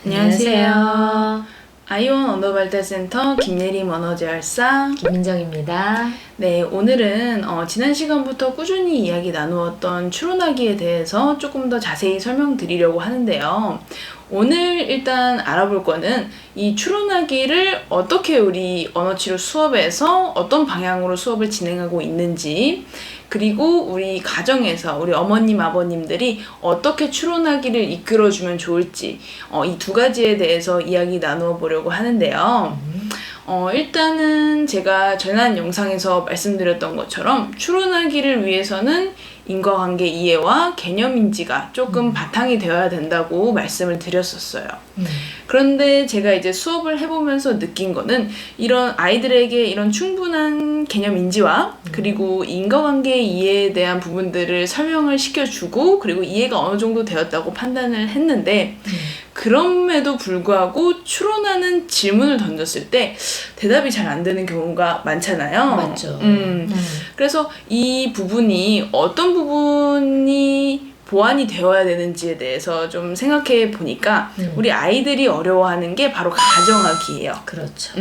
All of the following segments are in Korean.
안녕하세요. 아이원 언어발달센터 김예림 언어재활사 김민정입니다. 네, 오늘은 지난 시간부터 꾸준히 이야기 나누었던 추론하기에 대해서 조금 더 자세히 설명드리려고 하는데요. 오늘 일단 알아볼 거는 이 추론하기를 어떻게 우리 언어치료 수업에서 어떤 방향으로 수업을 진행하고 있는지, 그리고 우리 가정에서 우리 어머님, 아버님들이 어떻게 추론하기를 이끌어주면 좋을지 이 두 가지에 대해서 이야기 나누어 보려고 하는데요. 일단은 제가 지난 영상에서 말씀드렸던 것처럼 추론하기를 위해서는 인과관계 이해와 개념인지가 조금 바탕이 되어야 된다고 말씀을 드렸었어요. 그런데 제가 이제 수업을 해보면서 느낀 거는 이런 아이들에게 이런 충분한 개념인지와 그리고 인과관계 이해에 대한 부분들을 설명을 시켜주고 그리고 이해가 어느 정도 되었다고 판단을 했는데 그럼에도 불구하고 추론하는 질문을 던졌을 때 대답이 잘 안 되는 경우가 많잖아요. 맞죠. 그래서 이 부분이 어떤 부분이 보완이 되어야 되는지에 대해서 좀 생각해 보니까 우리 아이들이 어려워하는 게 바로 가정하기예요. 그렇죠.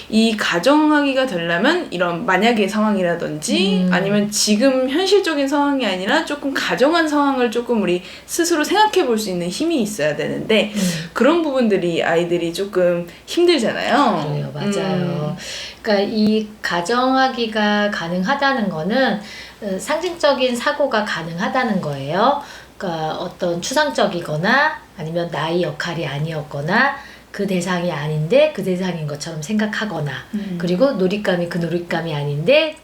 이 가정하기가 되려면 이런 만약의 상황이라든지 아니면 지금 현실적인 상황이 아니라 조금 가정한 상황을 조금 우리 스스로 생각해 볼 수 있는 힘이 있어야 되는데 그런 부분들이 아이들이 조금 힘들잖아요. 그래요, 맞아요. 그러니까 이 가정하기가 가능하다는 거는 상징적인 사고가 가능하다는 거예요. 그러니까 어떤 추상적이거나 아니면 나의 역할이 아니었거나 그 대상이 아닌데 그 대상인 것처럼 생각하거나 그리고 놀잇감이 그 놀잇감이 아닌데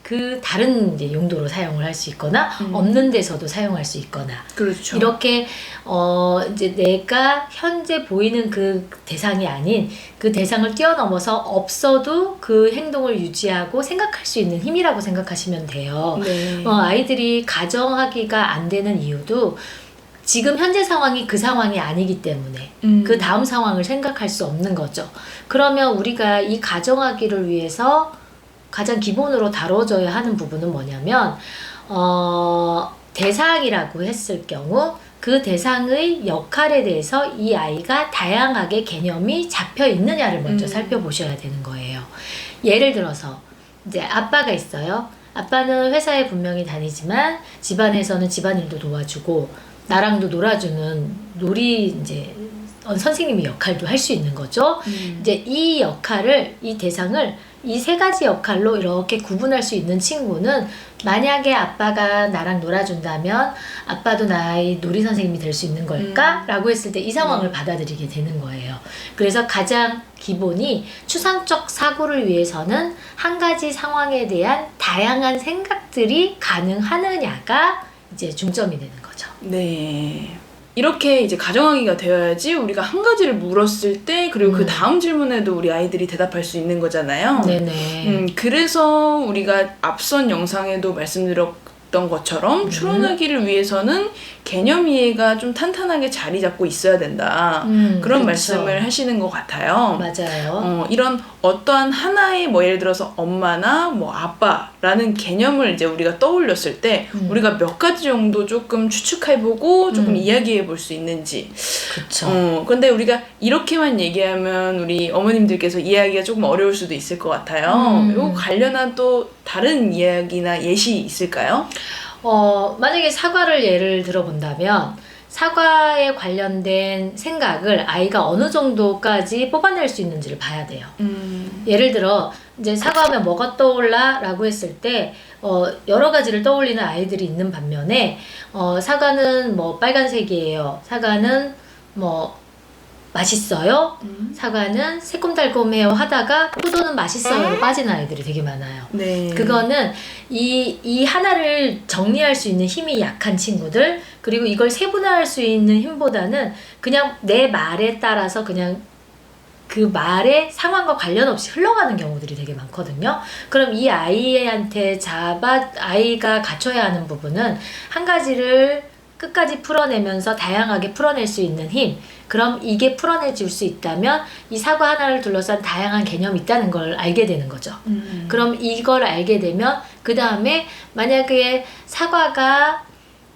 그 다른 이제 용도로 사용을 할 수 있거나 없는 데서도 사용할 수 있거나 그렇죠. 이렇게 이제 내가 현재 보이는 그 대상이 아닌 그 대상을 뛰어넘어서 없어도 그 행동을 유지하고 생각할 수 있는 힘이라고 생각하시면 돼요. 네. 아이들이 가정하기가 안 되는 이유도 지금 현재 상황이 그 상황이 아니기 때문에 그 다음 상황을 생각할 수 없는 거죠. 그러면 우리가 이 가정하기를 위해서 가장 기본으로 다뤄져야 하는 부분은 뭐냐면 대상이라고 했을 경우 그 대상의 역할에 대해서 이 아이가 다양하게 개념이 잡혀 있느냐를 먼저 살펴보셔야 되는 거예요. 예를 들어서 이제 아빠가 있어요. 아빠는 회사에 분명히 다니지만 집안에서는 집안일도 도와주고 나랑도 놀아주는 이제 선생님의 역할도 할 수 있는 거죠. 이제 이 역할을, 이 대상을 이 세 가지 역할로 이렇게 구분할 수 있는 친구는 만약에 아빠가 나랑 놀아준다면 아빠도 나의 놀이 선생님이 될 수 있는 걸까? 라고 했을 때 이 상황을 받아들이게 되는 거예요. 그래서 가장 기본이 추상적 사고를 위해서는 한 가지 상황에 대한 다양한 생각들이 가능하느냐가 이제 중점이 되는 거죠. 네. 이렇게 이제 가정하기가 되어야지 우리가 한 가지를 물었을 때 그리고 그 다음 질문에도 우리 아이들이 대답할 수 있는 거잖아요. 네네. 그래서 우리가 앞선 영상에도 말씀드렸던 것처럼 추론하기를 위해서는 개념 이해가 좀 탄탄하게 자리 잡고 있어야 된다. 그런 그렇죠. 말씀을 하시는 것 같아요. 맞아요. 이런 어떠한 하나의 뭐 예를 들어서 엄마나 뭐 아빠라는 개념을 이제 우리가 떠올렸을 때 우리가 몇 가지 정도 조금 추측해보고 조금 이야기해볼 수 있는지. 그렇죠. 근데 우리가 이렇게만 얘기하면 우리 어머님들께서 이해하기가 조금 어려울 수도 있을 것 같아요. 이거 관련한 또 다른 이야기나 예시 있을까요? 만약에 사과를 예를 들어본다면 사과에 관련된 생각을 아이가 어느 정도까지 뽑아낼 수 있는지를 봐야 돼요. 예를 들어 이제 사과하면 뭐가 떠올라? 라고 했을 때 여러 가지를 떠올리는 아이들이 있는 반면에 사과는 뭐 빨간색이에요. 사과는 뭐 맛있어요. 사과는 새콤달콤해요 하다가 포도는 맛있어요로 빠지는 아이들이 되게 많아요. 네. 그거는 이 하나를 정리할 수 있는 힘이 약한 친구들, 그리고 이걸 세분화할 수 있는 힘보다는 그냥 내 말에 따라서 그냥 그 말의 상황과 관련 없이 흘러가는 경우들이 되게 많거든요. 그럼 이 아이한테 아이가 갖춰야 하는 부분은 한 가지를 끝까지 풀어내면서 다양하게 풀어낼 수 있는 힘, 그럼 이게 풀어내질 수 있다면 이 사과 하나를 둘러싼 다양한 개념이 있다는 걸 알게 되는 거죠. 그럼 이걸 알게 되면 그 다음에 만약에 사과가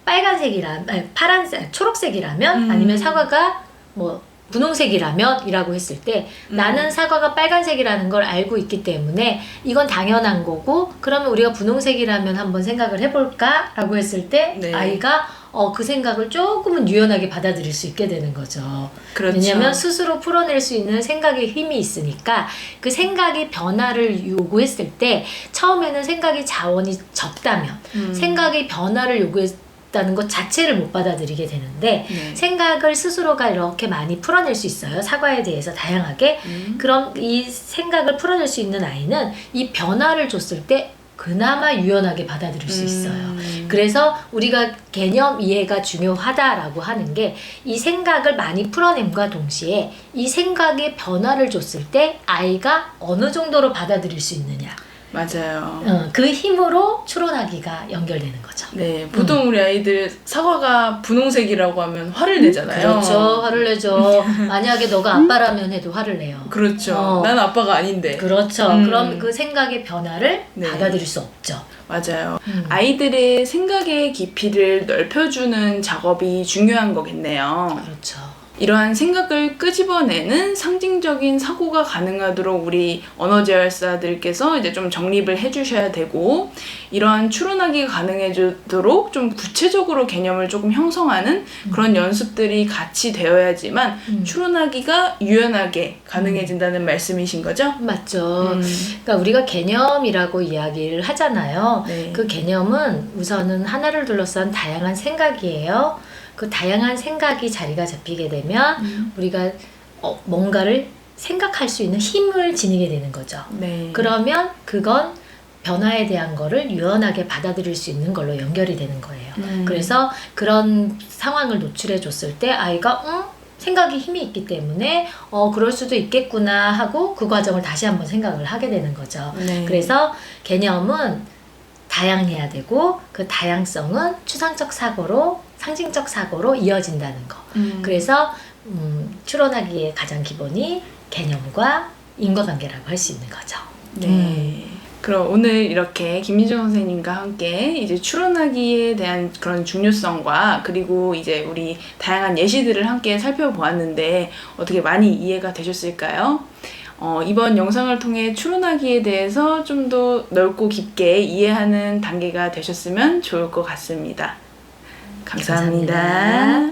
파란색, 초록색이라면 아니면 사과가 뭐 분홍색이라면이라고 했을 때 나는 사과가 빨간색이라는 걸 알고 있기 때문에 이건 당연한 거고 그러면 우리가 분홍색이라면 한번 생각을 해볼까? 라고 했을 때 네. 아이가 그 생각을 조금은 유연하게 받아들일 수 있게 되는 거죠. 그렇죠. 왜냐하면 스스로 풀어낼 수 있는 생각의 힘이 있으니까 그 생각이 변화를 요구했을 때 처음에는 생각이 자원이 적다면 생각이 변화를 요구했다는 것 자체를 못 받아들이게 되는데 네. 생각을 스스로가 이렇게 많이 풀어낼 수 있어요. 사과에 대해서 다양하게. 그럼 이 생각을 풀어낼 수 있는 아이는 이 변화를 줬을 때 그나마 유연하게 받아들일 수 있어요. 그래서 우리가 개념 이해가 중요하다라고 하는 게 이 생각을 많이 풀어냄과 동시에 이 생각에 변화를 줬을 때 아이가 어느 정도로 받아들일 수 있느냐. 맞아요. 그 힘으로 추론하기가 연결되는 거죠. 네, 보통 우리 아이들 사과가 분홍색이라고 하면 화를 내잖아요. 그렇죠. 화를 내죠. 만약에 너가 아빠라면 해도 화를 내요. 그렇죠. 난 아빠가 아닌데. 그렇죠. 그럼 그 생각의 변화를 네. 받아들일 수 없죠. 맞아요. 아이들의 생각의 깊이를 넓혀주는 작업이 중요한 거겠네요. 그렇죠. 이러한 생각을 끄집어내는 상징적인 사고가 가능하도록 우리 언어재활사들께서 이제 좀 정립을 해주셔야 되고, 이러한 추론하기가 가능해지도록 좀 구체적으로 개념을 조금 형성하는 그런 연습들이 같이 되어야지만 추론하기가 유연하게 가능해진다는 말씀이신 거죠? 맞죠. 그러니까 우리가 개념이라고 이야기를 하잖아요. 네. 그 개념은 우선은 하나를 둘러싼 다양한 생각이에요. 그 다양한 생각이 자리가 잡히게 되면 우리가 뭔가를 생각할 수 있는 힘을 지니게 되는 거죠. 네. 그러면 그건 변화에 대한 거를 유연하게 받아들일 수 있는 걸로 연결이 되는 거예요. 그래서 그런 상황을 노출해 줬을 때 아이가 생각이 힘이 있기 때문에 그럴 수도 있겠구나 하고 그 과정을 다시 한번 생각을 하게 되는 거죠. 네. 그래서 개념은 다양해야 되고 그 다양성은 추상적 사고로 상징적 사고로 이어진다는 거. 그래서 추론하기의 가장 기본이 개념과 인과관계라고 할 수 있는 거죠. 네. 그럼 오늘 이렇게 김민정 선생님과 함께 이제 추론하기에 대한 그런 중요성과 그리고 이제 우리 다양한 예시들을 함께 살펴보았는데 어떻게 많이 이해가 되셨을까요? 이번 영상을 통해 추론하기에 대해서 좀 더 넓고 깊게 이해하는 단계가 되셨으면 좋을 것 같습니다. 감사합니다.